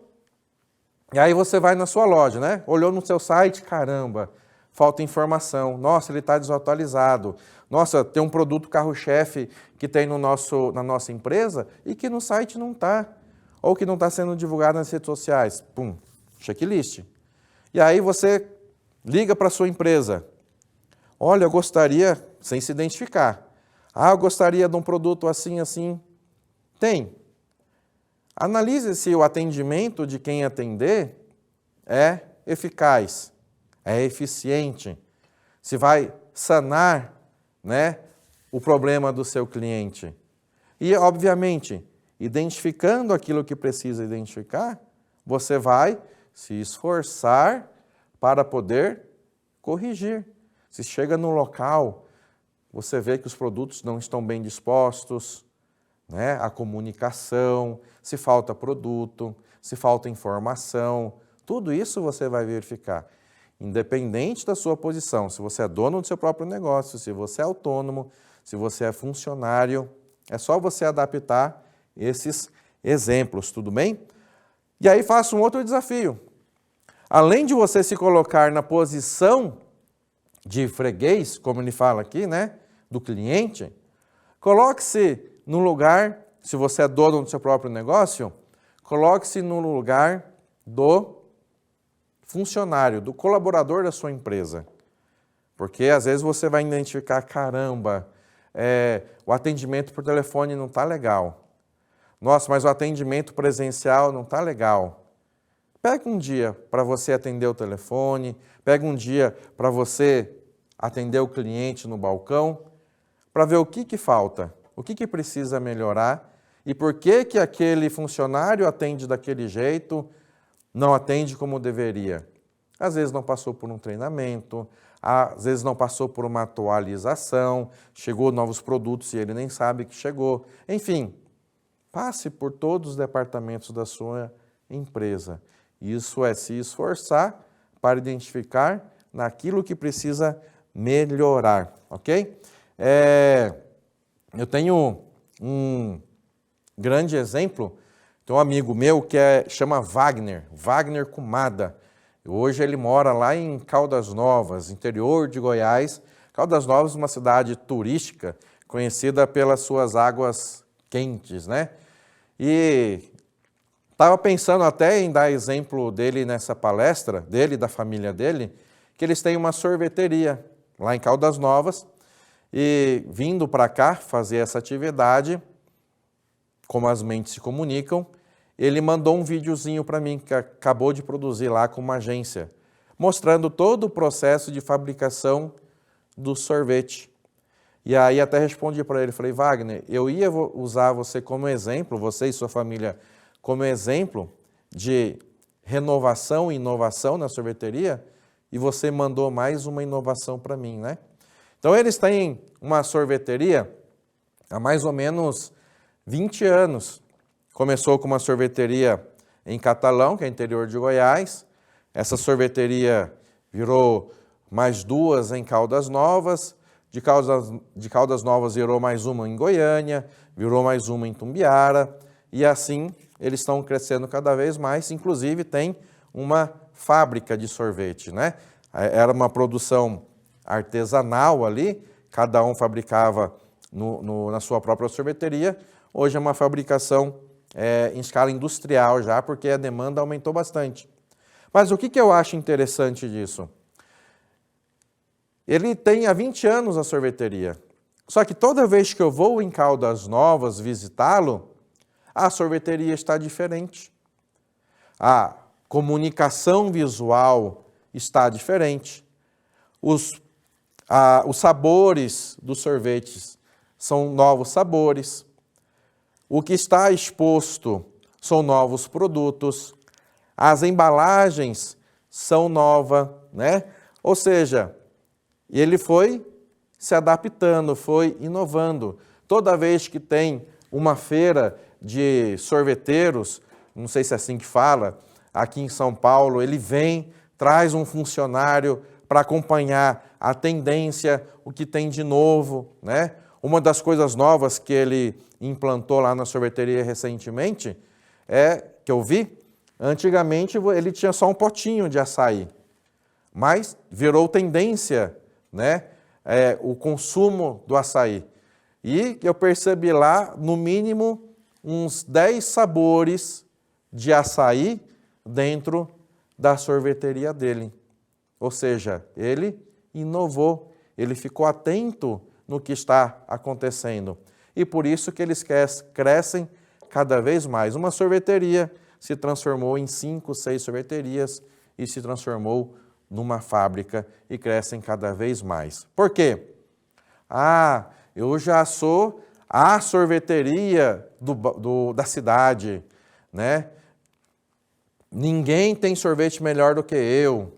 B: e aí você vai na sua loja, né? Olhou no seu site, caramba, falta informação. Nossa, ele está desatualizado. Nossa, tem um produto carro-chefe que tem na nossa empresa e que no site não está. Ou que não está sendo divulgado nas redes sociais. Pum, checklist. E aí você liga para a sua empresa. Olha, eu gostaria, sem se identificar. Eu gostaria de um produto assim, assim. Tem. Analise se o atendimento de quem atender é eficaz, é eficiente, se vai sanar, né, o problema do seu cliente. E, obviamente, identificando aquilo que precisa identificar, você vai se esforçar para poder corrigir. Se chega no local, você vê que os produtos não estão bem dispostos, né? A comunicação, se falta produto, se falta informação, tudo isso você vai verificar. Independente da sua posição, se você é dono do seu próprio negócio, se você é autônomo, se você é funcionário, é só você adaptar esses exemplos, tudo bem? E aí faça um outro desafio. Além de você se colocar na posição de freguês, como ele fala aqui, né, do cliente, coloque-se no lugar, se você é dono do seu próprio negócio, coloque-se no lugar do funcionário, do colaborador da sua empresa. Porque às vezes você vai identificar, caramba, o atendimento por telefone não está legal. Nossa, mas o atendimento presencial não está legal. Pega um dia para você atender o telefone, pega um dia para você atender o cliente no balcão, para ver o que falta, o que precisa melhorar e por que aquele funcionário atende daquele jeito, não atende como deveria. Às vezes não passou por um treinamento, às vezes não passou por uma atualização, chegou novos produtos e ele nem sabe que chegou. Enfim, passe por todos os departamentos da sua empresa. Isso é se esforçar para identificar naquilo que precisa melhorar, ok? Eu tenho um grande exemplo, tem um amigo meu que chama Wagner Kumada. Hoje ele mora lá em Caldas Novas, interior de Goiás. Caldas Novas é uma cidade turística conhecida pelas suas águas quentes, né? E estava pensando até em dar exemplo dele nessa palestra, dele e da família dele, que eles têm uma sorveteria lá em Caldas Novas, e vindo para cá fazer essa atividade, como as mentes se comunicam, ele mandou um videozinho para mim, que acabou de produzir lá com uma agência, mostrando todo o processo de fabricação do sorvete. E aí até respondi para ele, falei, Wagner, eu ia usar você como exemplo, você e sua família, como exemplo de renovação e inovação na sorveteria, e você mandou mais uma inovação para mim, né? Então eles têm uma sorveteria há mais ou menos 20 anos. Começou com uma sorveteria em Catalão, que é interior de Goiás. Essa sorveteria virou mais duas em Caldas Novas. De Caldas Novas virou mais uma em Goiânia, virou mais uma em Tumbiara. E assim eles estão crescendo cada vez mais. Inclusive tem uma fábrica de sorvete, né? Era uma produção artesanal ali, cada um fabricava na sua própria sorveteria. Hoje é uma fabricação em escala industrial já, porque a demanda aumentou bastante. Mas o que eu acho interessante disso? Ele tem há 20 anos a sorveteria. Só que toda vez que eu vou em Caldas Novas visitá-lo, a sorveteria está diferente. A comunicação visual está diferente. Os sabores dos sorvetes são novos sabores. O que está exposto são novos produtos. As embalagens são novas, né? Ou seja, ele foi se adaptando, foi inovando. Toda vez que tem uma feira de sorveteiros, não sei se é assim que fala, aqui em São Paulo, ele vem, traz um funcionário para acompanhar a tendência, o que tem de novo, né? Uma das coisas novas que ele implantou lá na sorveteria recentemente que eu vi, antigamente ele tinha só um potinho de açaí, mas virou tendência, né? O consumo do açaí. E eu percebi lá, no mínimo, uns 10 sabores de açaí dentro da sorveteria dele. Ou seja, ele inovou, ele ficou atento no que está acontecendo. E por isso que eles crescem cada vez mais. Uma sorveteria se transformou em 5, 6 sorveterias e se transformou numa fábrica e crescem cada vez mais. Por quê? Eu já sou a sorveteria da cidade, né? Ninguém tem sorvete melhor do que eu.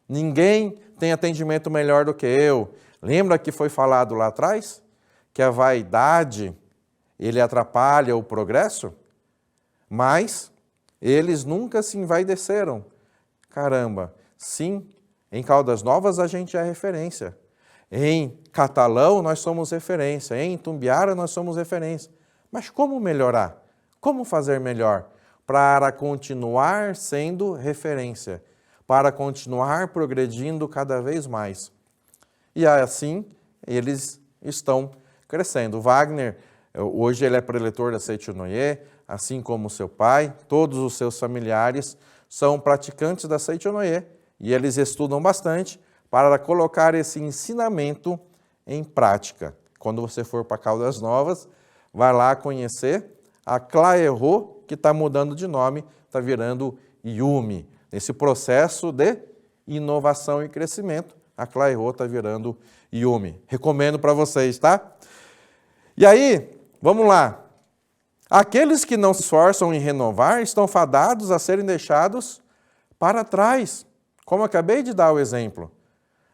B: Ninguém tem atendimento melhor do que eu. Lembra que foi falado lá atrás? Que a vaidade, ele atrapalha o progresso? Mas eles nunca se envaideceram. Caramba, sim, em Caldas Novas a gente é referência. Em Catalão nós somos referência. Em Itumbiara nós somos referência. Mas como melhorar? Como fazer melhor? Para continuar sendo referência. Para continuar progredindo cada vez mais. E assim eles estão crescendo. O Wagner, hoje ele é preletor da Seitonoye, assim como seu pai, todos os seus familiares são praticantes da Seitonoye e eles estudam bastante para colocar esse ensinamento em prática. Quando você for para Caldas Novas, vai lá conhecer a Claerro, que está mudando de nome, está virando Yumi. Nesse processo de inovação e crescimento, a Claerro está virando Yumi. Recomendo para vocês, tá? E aí, vamos lá. Aqueles que não se esforçam em renovar estão fadados a serem deixados para trás. Como eu acabei de dar o exemplo.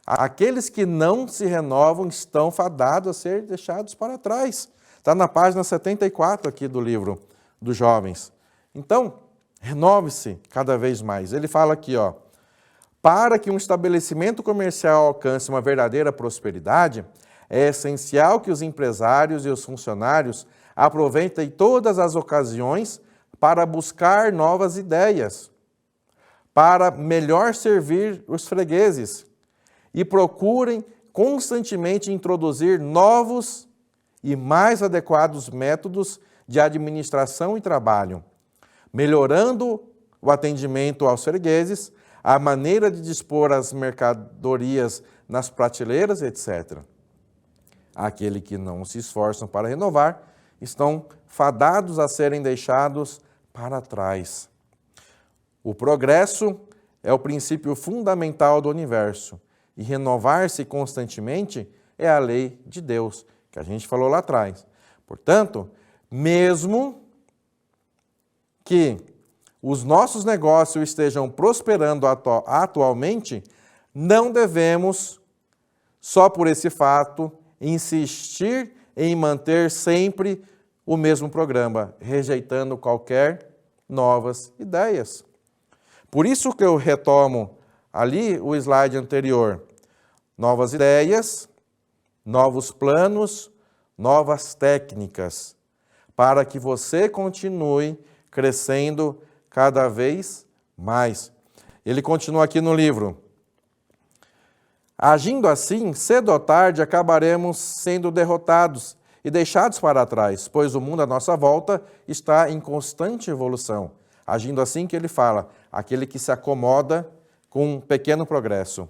B: Aqueles que não se renovam estão fadados a ser deixados para trás. Está na página 74 aqui do livro dos jovens. Então, renove-se cada vez mais. Ele fala aqui, para que um estabelecimento comercial alcance uma verdadeira prosperidade, é essencial que os empresários e os funcionários aproveitem todas as ocasiões para buscar novas ideias, para melhor servir os fregueses e procurem constantemente introduzir novos e mais adequados métodos de administração e trabalho, melhorando o atendimento aos fregueses, a maneira de dispor as mercadorias nas prateleiras, etc. Aqueles que não se esforçam para renovar estão fadados a serem deixados para trás. O progresso é o princípio fundamental do universo e renovar-se constantemente é a lei de Deus, que a gente falou lá atrás. Portanto, mesmo que os nossos negócios estejam prosperando atualmente, não devemos, só por esse fato, insistir em manter sempre o mesmo programa, rejeitando qualquer novas ideias. Por isso que eu retomo ali o slide anterior. Novas ideias, novos planos, novas técnicas, para que você continue crescendo cada vez mais. Ele continua aqui no livro. Agindo assim, cedo ou tarde acabaremos sendo derrotados e deixados para trás, pois o mundo à nossa volta está em constante evolução. Agindo assim que ele fala, aquele que se acomoda com um pequeno progresso.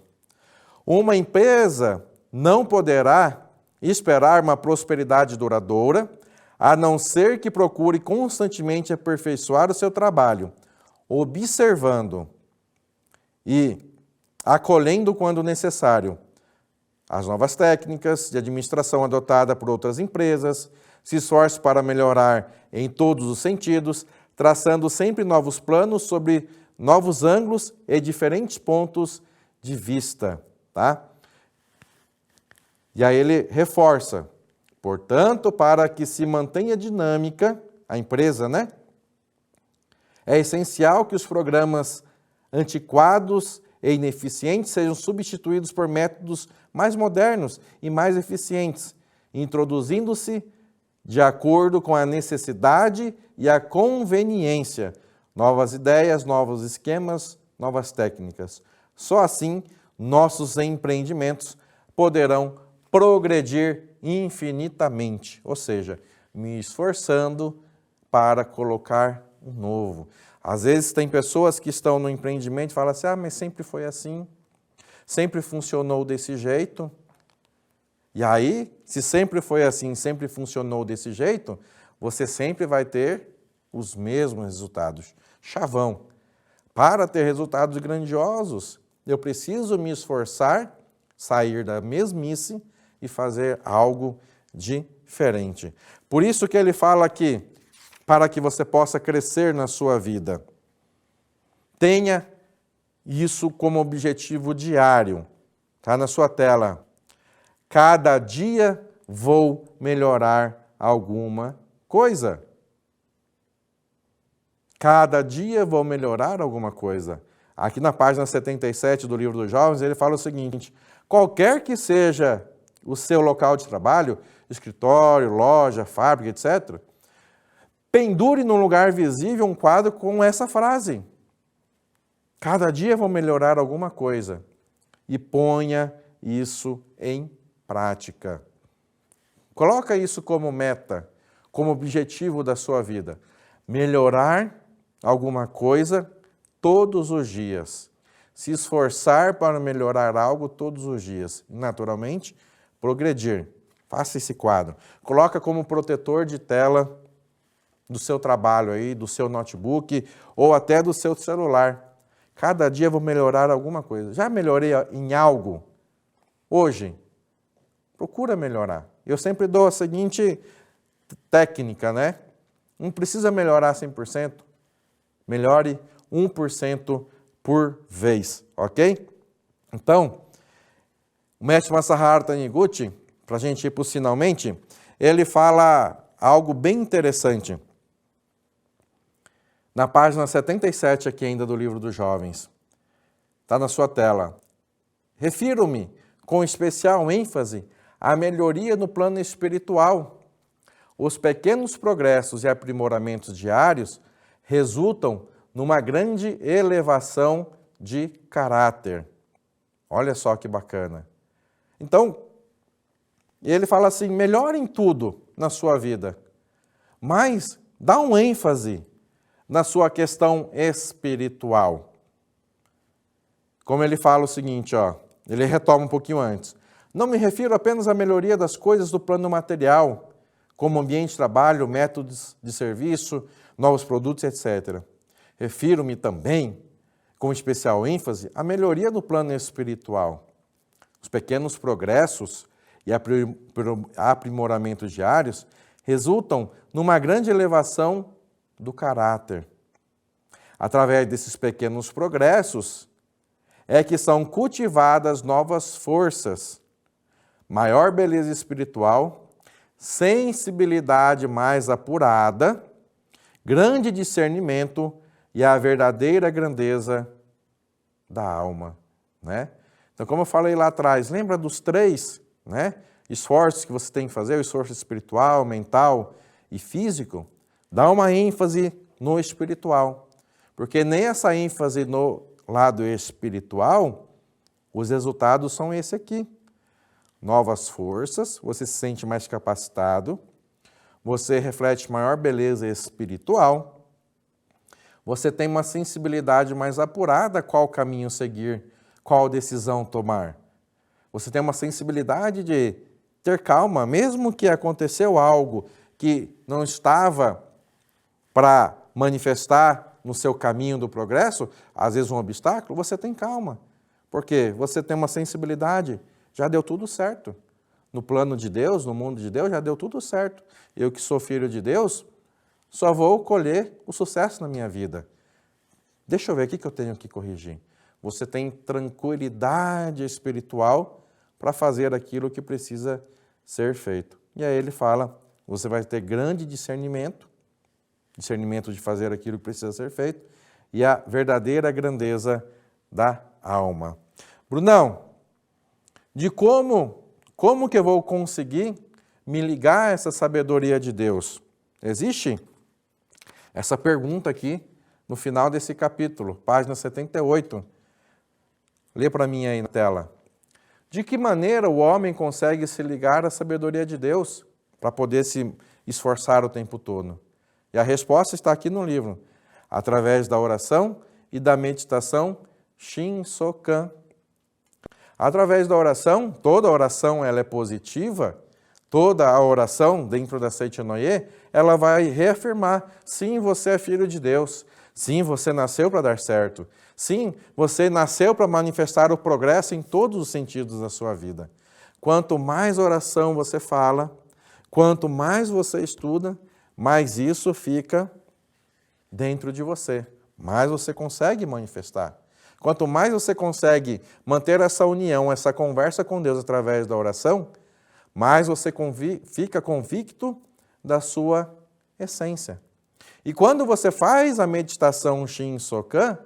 B: Uma empresa não poderá esperar uma prosperidade duradoura, a não ser que procure constantemente aperfeiçoar o seu trabalho. observando e acolhendo quando necessário as novas técnicas de administração adotada por outras empresas, se esforce para melhorar em todos os sentidos, traçando sempre novos planos sobre novos ângulos e diferentes pontos de vista, tá? E aí ele reforça, portanto, para que se mantenha dinâmica a empresa, né? É essencial que os programas antiquados e ineficientes sejam substituídos por métodos mais modernos e mais eficientes, introduzindo-se de acordo com a necessidade e a conveniência, novas ideias, novos esquemas, novas técnicas. Só assim, nossos empreendimentos poderão progredir infinitamente, ou seja, me esforçando para colocar um novo. Às vezes tem pessoas que estão no empreendimento e falam assim, mas sempre foi assim, sempre funcionou desse jeito. E aí, se sempre foi assim, sempre funcionou desse jeito, você sempre vai ter os mesmos resultados. Chavão. Para ter resultados grandiosos, eu preciso me esforçar, sair da mesmice e fazer algo diferente. Por isso que ele fala aqui, para que você possa crescer na sua vida. Tenha isso como objetivo diário. Está na sua tela. Cada dia vou melhorar alguma coisa. Cada dia vou melhorar alguma coisa. Aqui na página 77 do Livro dos Jovens, ele fala o seguinte, qualquer que seja o seu local de trabalho, escritório, loja, fábrica, etc., pendure num lugar visível um quadro com essa frase. Cada dia vou melhorar alguma coisa. E ponha isso em prática. Coloca isso como meta, como objetivo da sua vida. Melhorar alguma coisa todos os dias. Se esforçar para melhorar algo todos os dias. E, naturalmente, progredir. Faça esse quadro. Coloca como protetor de tela do seu trabalho aí, do seu notebook ou até do seu celular. Cada dia vou melhorar alguma coisa. Já melhorei em algo? Hoje, procura melhorar. Eu sempre dou a seguinte técnica, né? Não precisa melhorar 100%. Melhore 1% por vez, ok? Então, o mestre Masaharu Taniguchi, para a gente ir para o finalmente, ele fala algo bem interessante. Na página 77 aqui ainda do Livro dos Jovens. Está na sua tela. Refiro-me com especial ênfase à melhoria no plano espiritual. Os pequenos progressos e aprimoramentos diários resultam numa grande elevação de caráter. Olha só que bacana. Então, ele fala assim, melhore em tudo na sua vida, mas dá um ênfase na sua questão espiritual. Como ele fala o seguinte, ele retoma um pouquinho antes. Não me refiro apenas à melhoria das coisas do plano material, como ambiente de trabalho, métodos de serviço, novos produtos, etc. Refiro-me também, com especial ênfase, à melhoria no plano espiritual. Os pequenos progressos e aprimoramentos diários resultam numa grande elevação do caráter. Através desses pequenos progressos é que são cultivadas novas forças, maior beleza espiritual, sensibilidade mais apurada, grande discernimento e a verdadeira grandeza da alma, né? Então, como eu falei lá atrás, lembra dos 3, né, esforços que você tem que fazer, o esforço espiritual, mental e físico? Dá uma ênfase no espiritual, porque nem essa ênfase no lado espiritual, os resultados são esse aqui. Novas forças, você se sente mais capacitado, você reflete maior beleza espiritual, você tem uma sensibilidade mais apurada qual caminho seguir, qual decisão tomar. Você tem uma sensibilidade de ter calma, mesmo que aconteceu algo que não estava para manifestar no seu caminho do progresso, às vezes um obstáculo, você tem calma. Porque você tem uma sensibilidade, já deu tudo certo. No plano de Deus, no mundo de Deus, já deu tudo certo. Eu que sou filho de Deus, só vou colher o sucesso na minha vida. Deixa eu ver o que eu tenho que corrigir. Você tem tranquilidade espiritual para fazer aquilo que precisa ser feito. E aí ele fala, você vai ter grande discernimento de fazer aquilo que precisa ser feito, e a verdadeira grandeza da alma. Brunão, de como que eu vou conseguir me ligar a essa sabedoria de Deus? Existe essa pergunta aqui no final desse capítulo, página 78. Lê para mim aí na tela. De que maneira o homem consegue se ligar à sabedoria de Deus para poder se esforçar o tempo todo? E a resposta está aqui no livro. Através da oração e da meditação Shin-Sokan. Através da oração, toda oração ela é positiva, toda a oração dentro da Seichanoye, ela vai reafirmar, sim, você é filho de Deus, sim, você nasceu para dar certo, sim, você nasceu para manifestar o progresso em todos os sentidos da sua vida. Quanto mais oração você fala, quanto mais você estuda, mais isso fica dentro de você, mais você consegue manifestar. Quanto mais você consegue manter essa união, essa conversa com Deus através da oração, mais você fica convicto da sua essência. E quando você faz a meditação Shin-Sokan,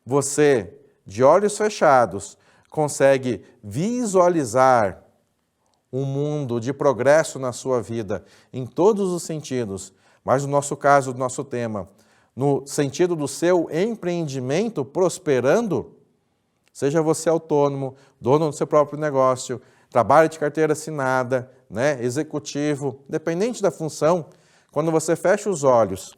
B: você, de olhos fechados, consegue visualizar um mundo de progresso na sua vida, em todos os sentidos, mas no nosso caso, no nosso tema, no sentido do seu empreendimento prosperando, seja você autônomo, dono do seu próprio negócio, trabalho de carteira assinada, né, executivo, independente da função, quando você fecha os olhos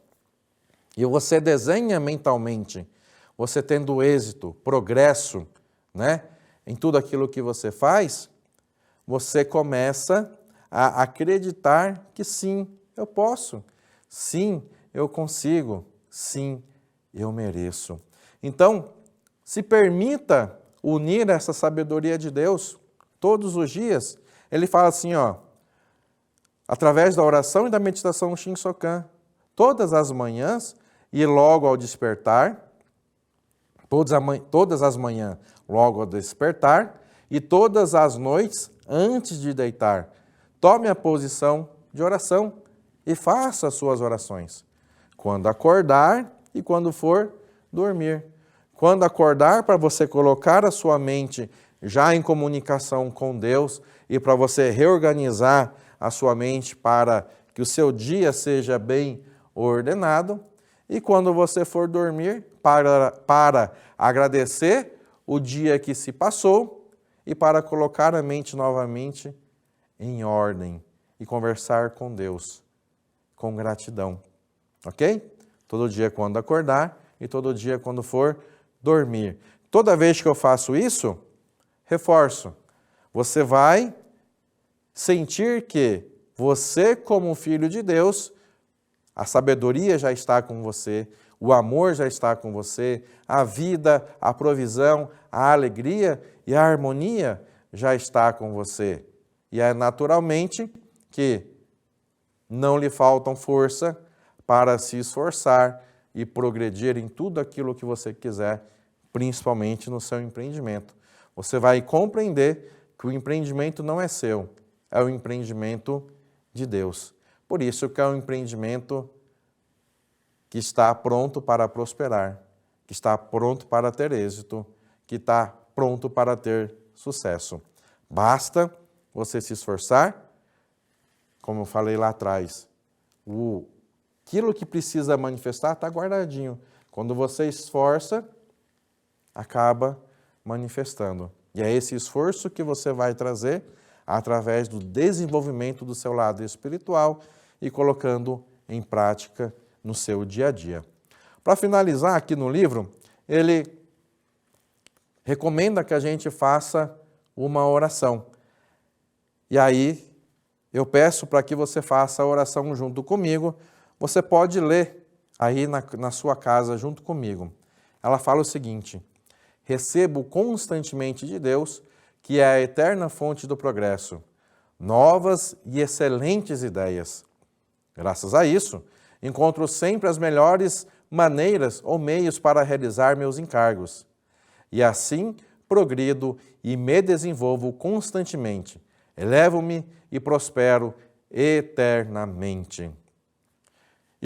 B: e você desenha mentalmente, você tendo êxito, progresso, né, em tudo aquilo que você faz, você começa a acreditar que sim, eu posso, sim, eu consigo, sim, eu mereço. Então, se permita unir essa sabedoria de Deus todos os dias. Ele fala assim, ó, através da oração e da meditação Shin-Sokan, todas as manhãs e logo ao despertar, todas as manhãs logo ao despertar e todas as noites antes de deitar. Tome a posição de oração e faça as suas orações. Quando acordar e quando for dormir. Quando acordar, para você colocar a sua mente já em comunicação com Deus e para você reorganizar a sua mente para que o seu dia seja bem ordenado. E quando você for dormir, para agradecer o dia que se passou e para colocar a mente novamente em ordem e conversar com Deus com gratidão. Ok? Todo dia quando acordar e todo dia quando for dormir. Toda vez que eu faço isso, reforço, você vai sentir que você, como filho de Deus, a sabedoria já está com você, o amor já está com você, a vida, a provisão, a alegria e a harmonia já está com você. E é naturalmente que não lhe faltam força para se esforçar e progredir em tudo aquilo que você quiser, principalmente no seu empreendimento. Você vai compreender que o empreendimento não é seu, é o empreendimento de Deus. Por isso que é um empreendimento que está pronto para prosperar, que está pronto para ter êxito, que está pronto para ter sucesso. Basta você se esforçar, como eu falei lá atrás, aquilo que precisa manifestar está guardadinho. Quando você esforça, acaba manifestando. E é esse esforço que você vai trazer através do desenvolvimento do seu lado espiritual e colocando em prática no seu dia a dia. Para finalizar aqui no livro, ele recomenda que a gente faça uma oração. E aí, eu peço para que você faça a oração junto comigo. Você pode ler aí na sua casa junto comigo. Ela fala o seguinte: recebo constantemente de Deus, que é a eterna fonte do progresso, novas e excelentes ideias. Graças a isso, encontro sempre as melhores maneiras ou meios para realizar meus encargos. E assim progrido e me desenvolvo constantemente. Elevo-me e prospero eternamente.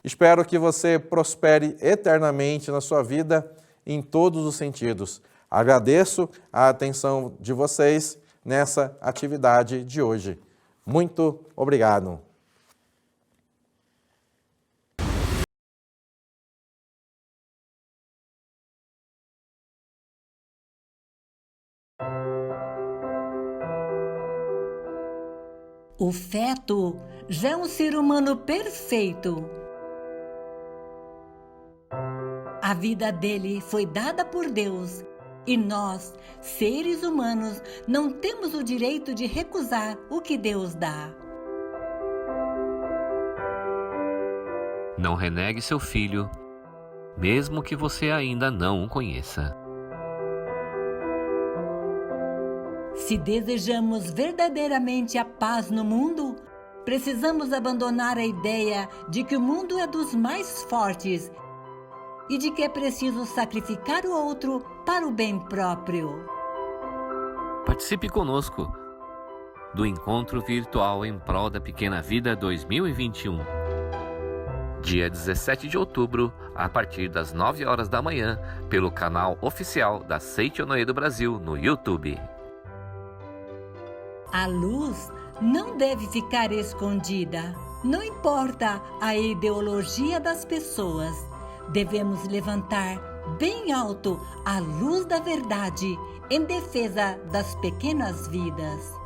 B: Espero que você prospere eternamente na sua vida em todos os sentidos. Agradeço a atenção de vocês nessa atividade de hoje. Muito obrigado.
C: O feto já é um ser humano perfeito. A vida dele foi dada por Deus e nós, seres humanos, não temos o direito de recusar o que Deus dá.
D: Não renegue seu filho, mesmo que você ainda não o conheça.
C: Se desejamos verdadeiramente a paz no mundo, precisamos abandonar a ideia de que o mundo é dos mais fortes e de que é preciso sacrificar o outro para o bem próprio.
D: Participe conosco do Encontro Virtual em Prol da Pequena Vida 2021. Dia 17 de outubro, a partir das 9 horas da manhã, pelo canal oficial da Seichonoye do Brasil no YouTube.
C: A luz não deve ficar escondida. Não importa a ideologia das pessoas. Devemos levantar bem alto a luz da verdade em defesa das pequenas vidas.